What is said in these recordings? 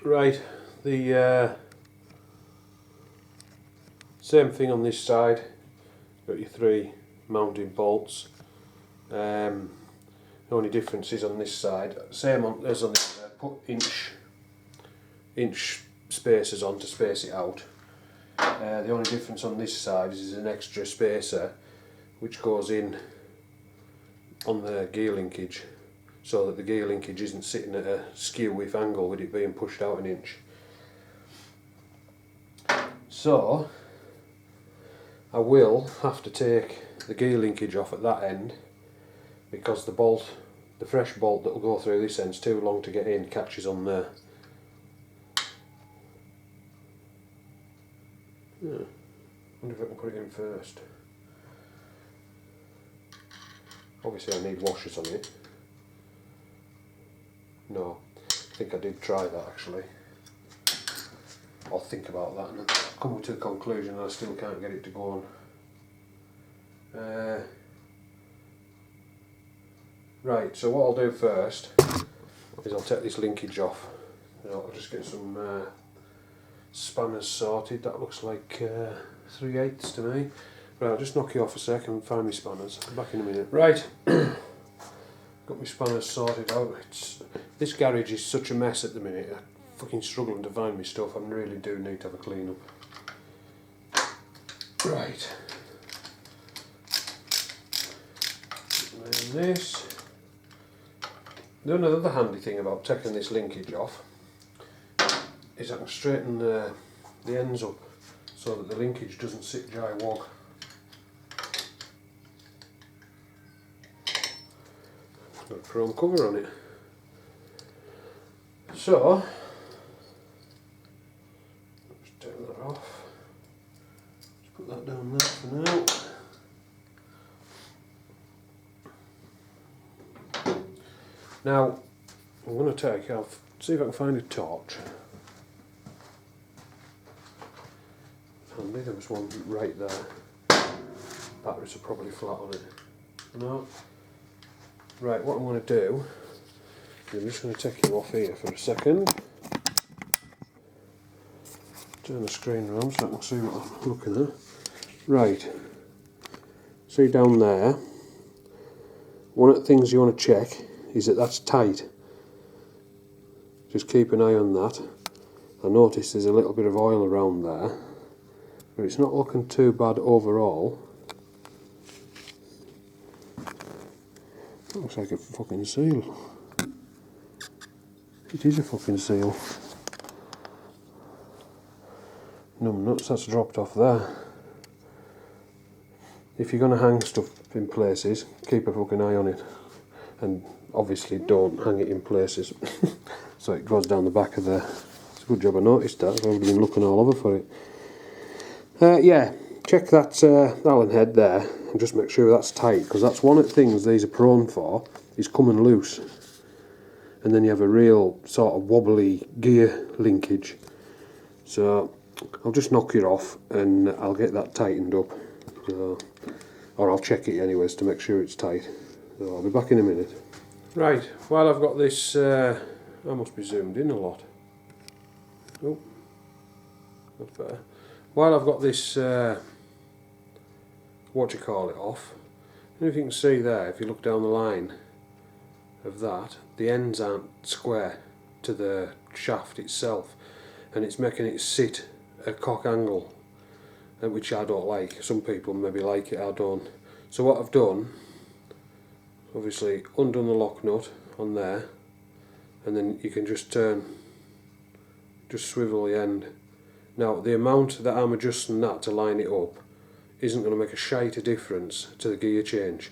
Right, the same thing on this side. Got your 3 mounting bolts. The only difference is on this side, same as on this side, put inch spacers on to space it out. The only difference on this side is an extra spacer which goes in on the gear linkage, so that the gear linkage isn't sitting at a skew with angle with it being pushed out an inch. So I will have to take the gear linkage off at that end, because the fresh bolt that will go through this end's too long to get in, catches on there. Yeah. Wonder if I can put it in first. Obviously I need washers on it. No, I think I did try that actually. I'll think about that and come to a conclusion that I still can't get it to go on. Right, so what I'll do first is I'll take this linkage off. I'll just get some spanners sorted. That looks like 3/8 to me. Right, I'll just knock you off a sec and find my spanners. I'm back in a minute. Right, got my spanners sorted out. This garage is such a mess at the minute. I'm fucking struggling to find my stuff. I really do need to have a clean up. Right. And this. The other handy thing about taking this linkage off is I can straighten the ends up so that the linkage doesn't sit jai-wog. Got a chrome cover on it. So, let's take that off. Just put that down there for now. Now, I'm going to see if I can find a torch. Handy, there was one right there. Batteries are probably flat on it. No. Right, what I'm going to do is I'm just going to take you off here for a second. Turn the screen around so I can see what I'm looking at. Right, see down there, one of the things you want to check is that that's tight. Just keep an eye on that. I notice there's a little bit of oil around there, but it's not looking too bad overall. Looks like a fucking seal. It is a fucking seal. Numb nuts, that's dropped off there. If you're going to hang stuff in places, keep a fucking eye on it. And obviously don't hang it in places so it goes down the back of there. It's a good job I noticed that. I've already been looking all over for it. Yeah, check that Allen head there and just make sure that's tight, because that's one of the things these are prone for, is coming loose. And then you have a real sort of wobbly gear linkage. So I'll just knock it off and I'll get that tightened up. So, or I'll check it anyways to make sure it's tight. So I'll be back in a minute. Right, while I've got this, I must be zoomed in a lot. Oh, that's better. While I've got this, what do you call it, off, and if you can see there, if you look down the line of that, the ends aren't square to the shaft itself, and it's making it sit at a cock angle, which I don't like. Some people maybe like it, I don't. So what I've done, obviously undone the lock nut on there, and then you can just swivel the end. Now the amount that I'm adjusting that to line it up isn't going to make a shite of difference to the gear change.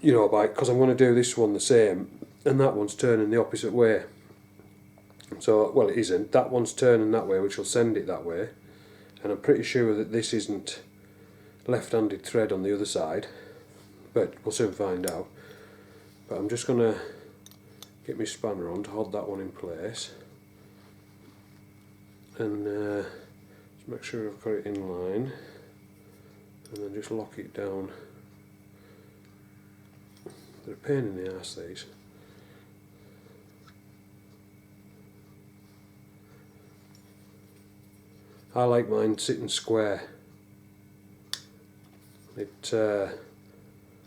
You know, because I'm going to do this one the same and that one's turning the opposite way. So, well, it isn't. That one's turning that way, which will send it that way, and I'm pretty sure that this isn't left-handed thread on the other side, but we'll soon find out. But I'm just going to get my spanner on to hold that one in place, and just make sure I've got it in line, and then just lock it down. They're a pain in the arse, these. I like mine sitting square.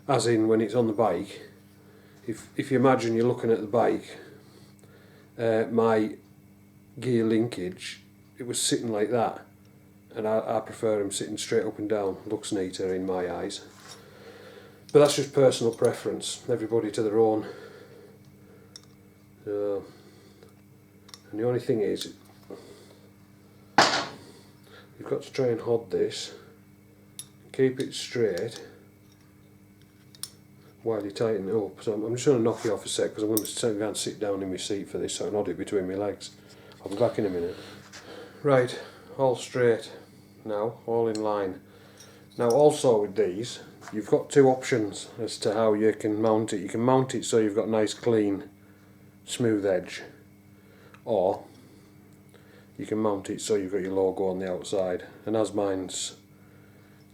As in when it's on the bike. If you imagine you're looking at the bike, my gear linkage, it was sitting like that, and I prefer them sitting straight up and down. Looks neater in my eyes. But that's just personal preference. Everybody to their own. And the only thing is, you've got to try and hold this, keep it straight while you tighten it up. So I'm just going to knock you off a sec because I'm going to go and sit down in my seat for this so I can hold it between my legs. I'll be back in a minute. Right, all straight now, all in line. Now also with these, you've got two options as to how you can mount it. You can mount it so you've got nice clean smooth edge, or you can mount it so you've got your logo on the outside, and as mine's,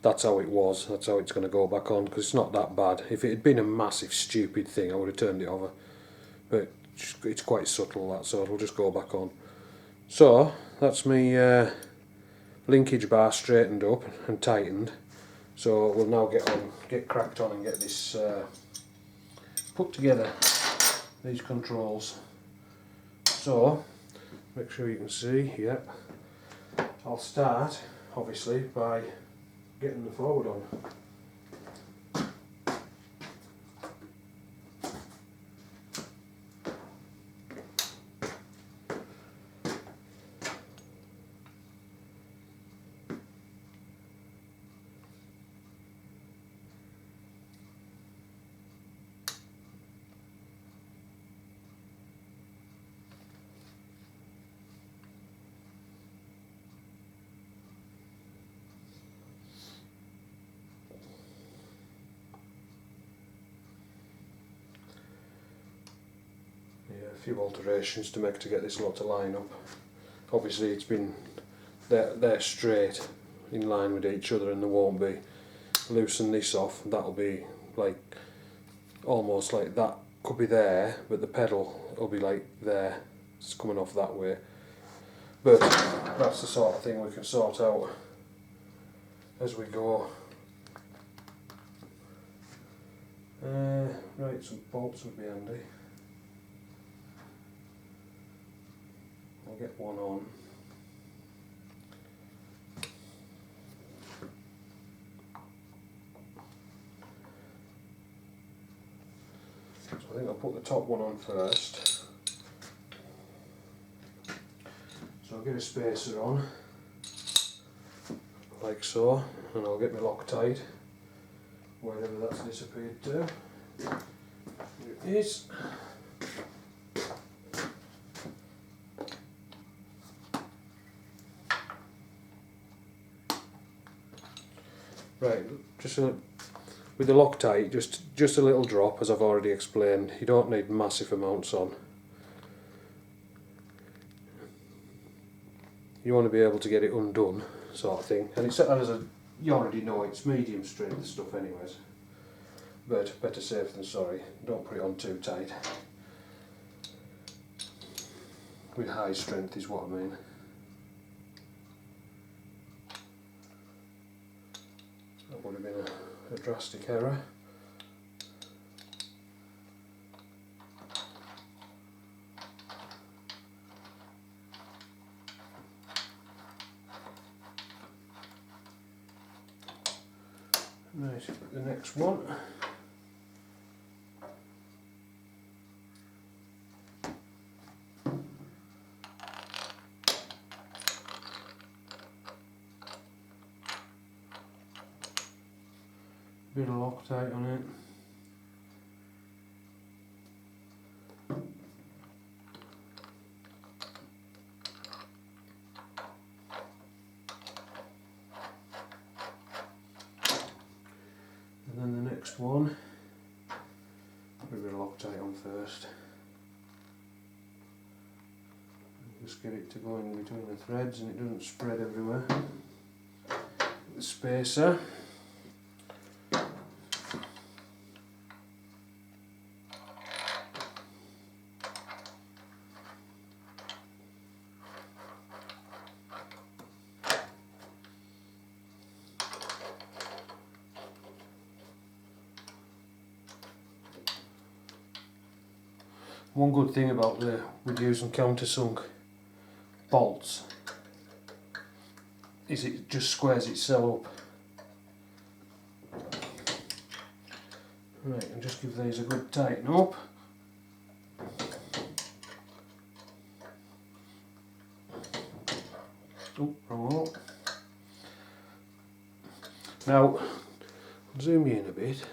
that's how it was, that's how it's going to go back on, because it's not that bad. If it had been a massive stupid thing I would have turned it over, but it's quite subtle that, so it'll just go back on. So that's my linkage bar straightened up and tightened, so we'll now get cracked on and get this put together, these controls. So make sure you can see, yep. I'll start obviously by getting the forward on. A few alterations to make to get this lot to line up. Obviously it's been, they're straight in line with each other and there won't be. Loosen this off, that'll be like almost like that could be there, but the pedal will be like there, it's coming off that way. But that's the sort of thing we can sort out as we go. Right, some bolts would be handy. I'll get one on. So I think I'll put the top one on first. So I'll get a spacer on, like so, and I'll get my Loctite, wherever that's disappeared to. Here it is. Right, just with the Loctite, just a little drop, as I've already explained. You don't need massive amounts on. You want to be able to get it undone, sort of thing. And it's, you already know it's medium strength stuff anyways. But better safe than sorry. Don't put it on too tight. With high strength is what I mean. That would have been a drastic error. Right, the next one. Bit of Loctite on it. And then the next one, put a bit of Loctite on first. Just get it to go in between the threads and it doesn't spread everywhere. The spacer. One good thing about with using countersunk bolts is it just squares itself up. Right, and just give these a good tighten up. Oh, wrong one. Now, I'll zoom you in a bit.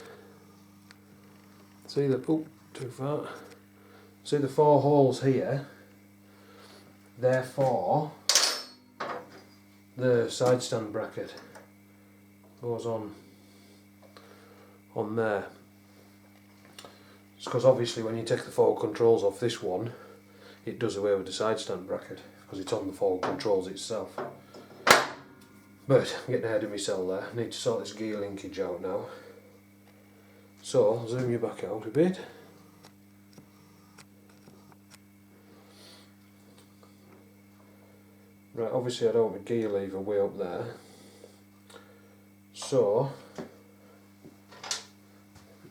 See the, oh, too far. See the 4 holes here? They're for the side stand bracket. Goes on there. It's because obviously when you take the forward controls off this one, it does away with the side stand bracket because it's on the forward controls itself. But I'm getting ahead of myself there. I need to sort this gear linkage out now. So I'll zoom you back out a bit. Right, obviously I don't want my gear lever way up there. So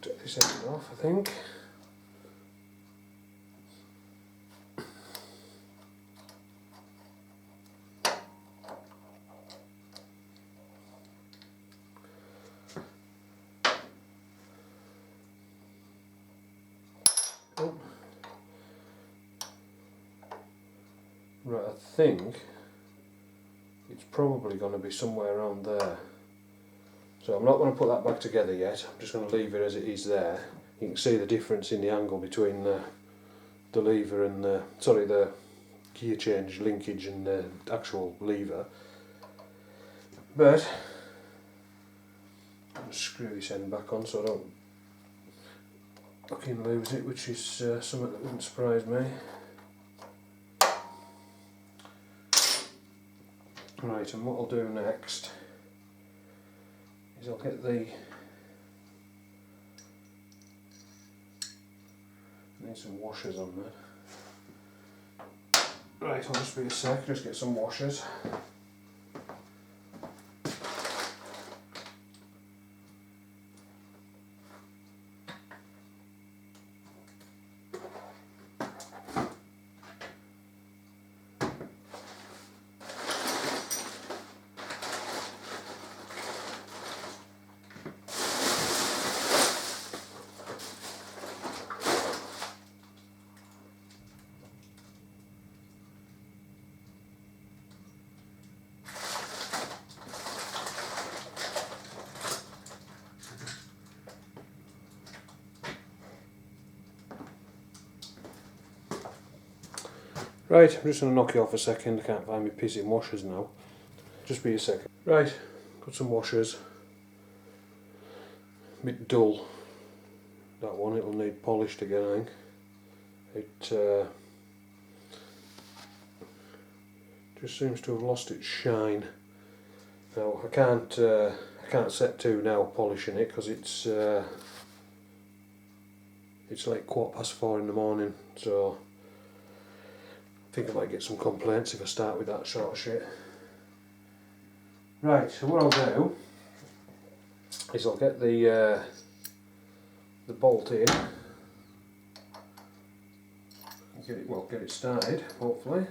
take this end off, I think. Oh. Right, I think it's probably going to be somewhere around there. So I'm not going to put that back together yet, I'm just going to leave it as it is there. You can see the difference in the angle between the lever and the gear change linkage and the actual lever. But I'll just screw this end back on so I don't fucking lose it, which is something that wouldn't surprise me. Right, and what I'll do next is I'll get the, need some washers on that. Right, I'll just be a sec, just get some washers. Right, I'm just going to knock you off a second, I can't find my pissing washers now. Just be a second. Right, got some washers. A bit dull, that one, it'll need polished again I think. It just seems to have lost its shine. Now I can't set to now polishing it because it's like 4:15 in the morning, so I think I might get some complaints if I start with that sort of shit. Right, so what I'll do is I'll get the bolt in, get it started hopefully.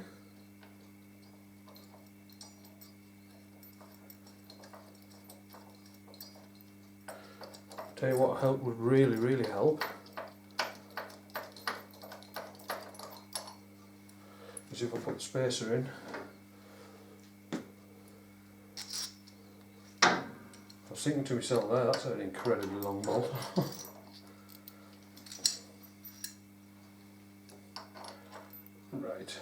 Tell you what would really help is if I put the spacer in. I was thinking to myself there, that's an incredibly long bolt. Right.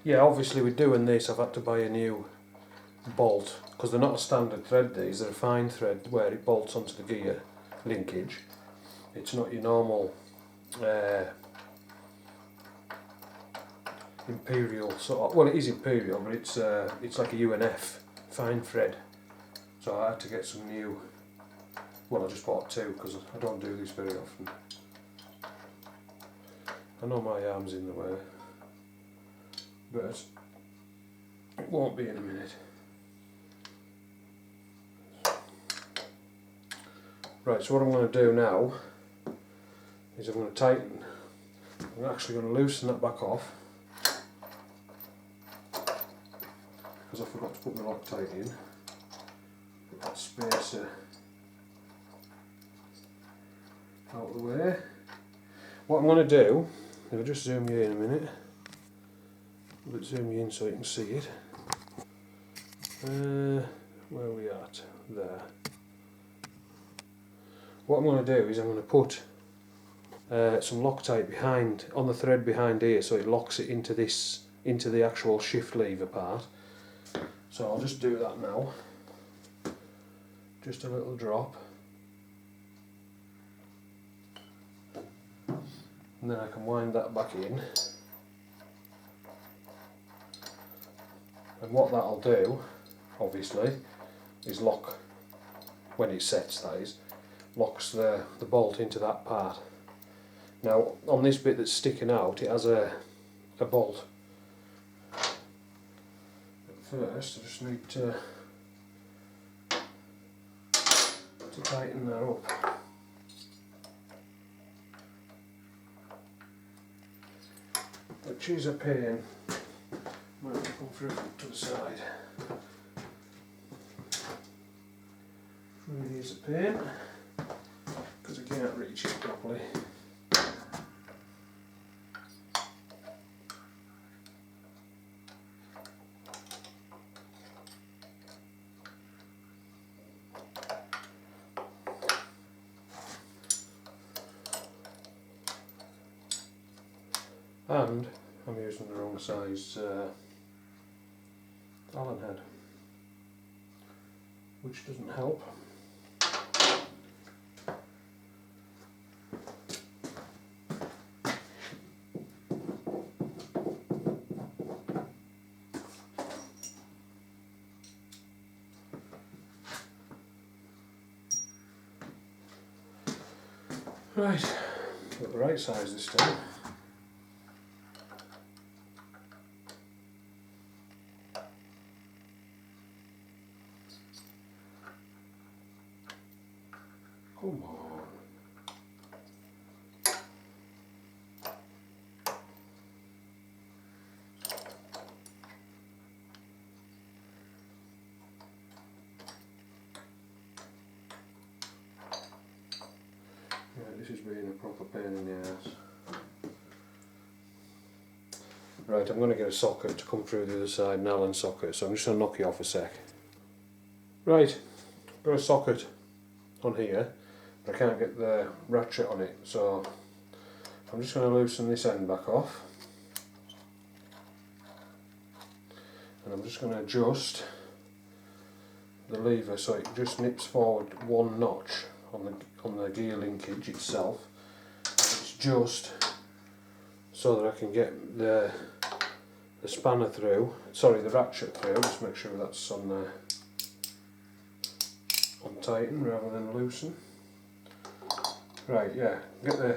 Yeah, obviously with doing this I've had to buy a new bolt because they're not a standard thread, these, they're a fine thread where it bolts onto the gear linkage. It's not your normal imperial sort of, well it is imperial but it's like a UNF fine thread, so I had to get some new, well I just bought 2 because I don't do this very often. I know my arm's in the way but it won't be in a minute. Right, so what I'm going to do now is I'm going to tighten. I'm actually going to loosen that back off because I forgot to put my Loctite in. Put that spacer out of the way. What I'm going to do, if I just zoom you in a minute, but zoom you in so you can see it. Where are we at? There. What I'm going to do is I'm going to put some Loctite behind, on the thread behind here, so it locks it into this, into the actual shift lever part. So I'll just do that now. Just a little drop. And then I can wind that back in. And what that'll do, obviously, is lock, when it sets that is, locks the bolt into that part. Now on this bit that's sticking out, it has a bolt. At first I just need to tighten that up. Which is a pain. Might have to come through to the side. Really is a pain because I can't reach it properly. And I'm using the wrong size Allen head, which doesn't help. Right, got the right size this time. Come on. Right, this is being a proper pain in the ass. Right, I'm going to get a socket to come through the other side, an Allen socket, so I'm just going to knock you off a sec. Right, got a socket on here, but I can't get the ratchet on it, so I'm just going to loosen this end back off. And I'm just going to adjust the lever so it just nips forward one notch on the gear linkage itself. It's just so that I can get the spanner through, sorry, the ratchet through. Just make sure that's on tighten rather than loosen. Right, yeah, get the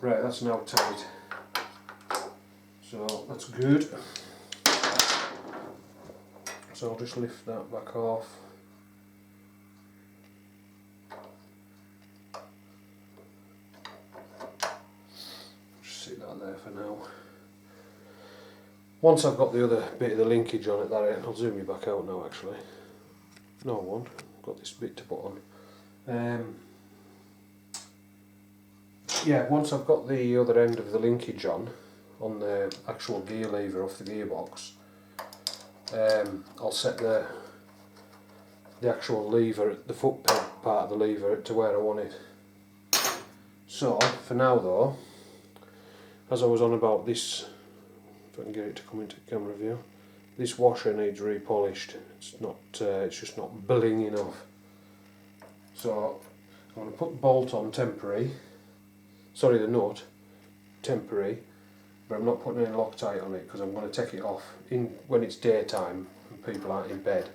right, that's now tight. So that's good. So I'll just lift that back off. Just sit that there for now. Once I've got the other bit of the linkage on it, I'll zoom you back out now actually. No, I won't. I've got this bit to put on. Yeah, once I've got the other end of the linkage on the actual gear lever off the gearbox, I'll set the actual lever, the foot peg part of the lever to where I want it. So, for now though, as I was on about this, if I can get it to come into camera view, this washer needs repolished. It's just not bling enough. So, I'm going to put the bolt on temporary. Sorry, the nut, temporary, but I'm not putting any Loctite on it because I'm going to take it off when it's daytime and people aren't in bed.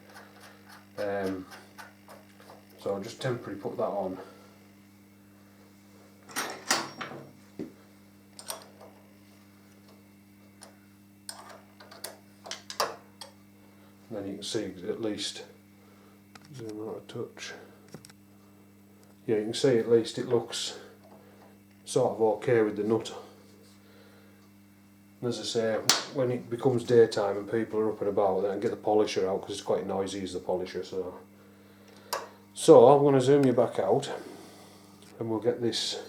So So I'll just temporarily put that on. And then you can see at least, zoom out a touch. Yeah, you can see at least it looks sort of okay with the nut. And as I say, when it becomes daytime and people are up and about, then I get the polisher out because it's quite noisy as the polisher. So I'm going to zoom you back out, and we'll get this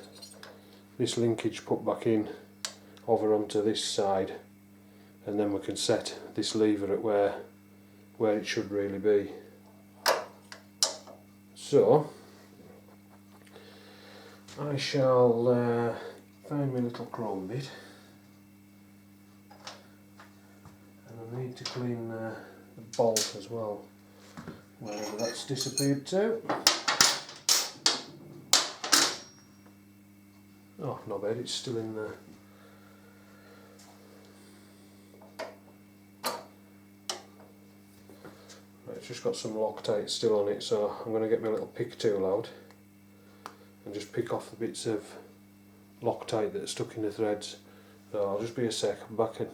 linkage put back in over onto this side, and then we can set this lever at where it should really be. So I shall find my little chrome bit, and I need to clean the bolt as well, wherever that's disappeared to. Oh, not bad, it's still in there. Right, it's just got some Loctite still on it, so I'm going to get my little pick tool out and just pick off the bits of Loctite that are stuck in the threads. So I'll just be a sec, I'm back in,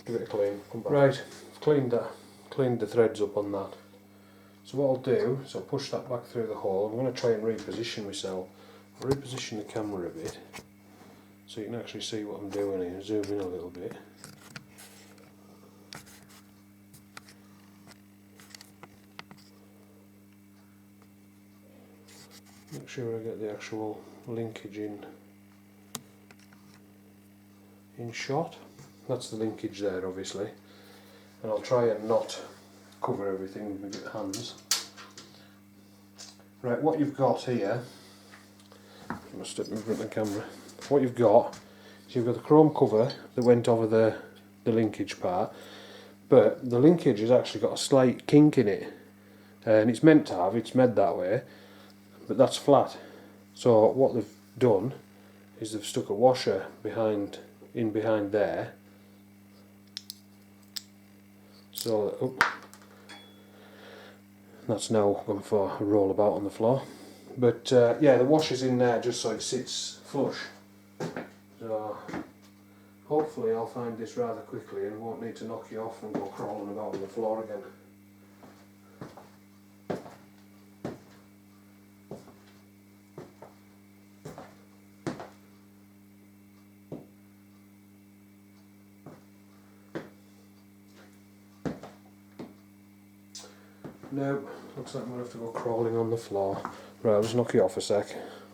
give it a clean, come back. Right, I've cleaned the threads up on that. So what I'll do is I'll push that back through the hole. I'm going to try and reposition myself. I'll reposition the camera a bit so you can actually see what I'm doing here. Zoom in a little bit. Make sure I get the actual linkage in shot. That's the linkage there, obviously, and I'll try and not cover everything with my hands. Right, what you've got here, I'm going to step in front of the camera. What you've got is you've got the chrome cover that went over the linkage part, but the linkage has actually got a slight kink in it, and it's meant to have, it's made that way, but that's flat. So what they've done is they've stuck a washer behind there, so that's now gone for a roll about on the floor. But yeah, the washer's in there just so it sits flush. So hopefully I'll find this rather quickly and won't need to knock you off and go crawling about on the floor again. No, looks like I'm going to have to go crawling on the floor. Right, I'll just knock you off a sec.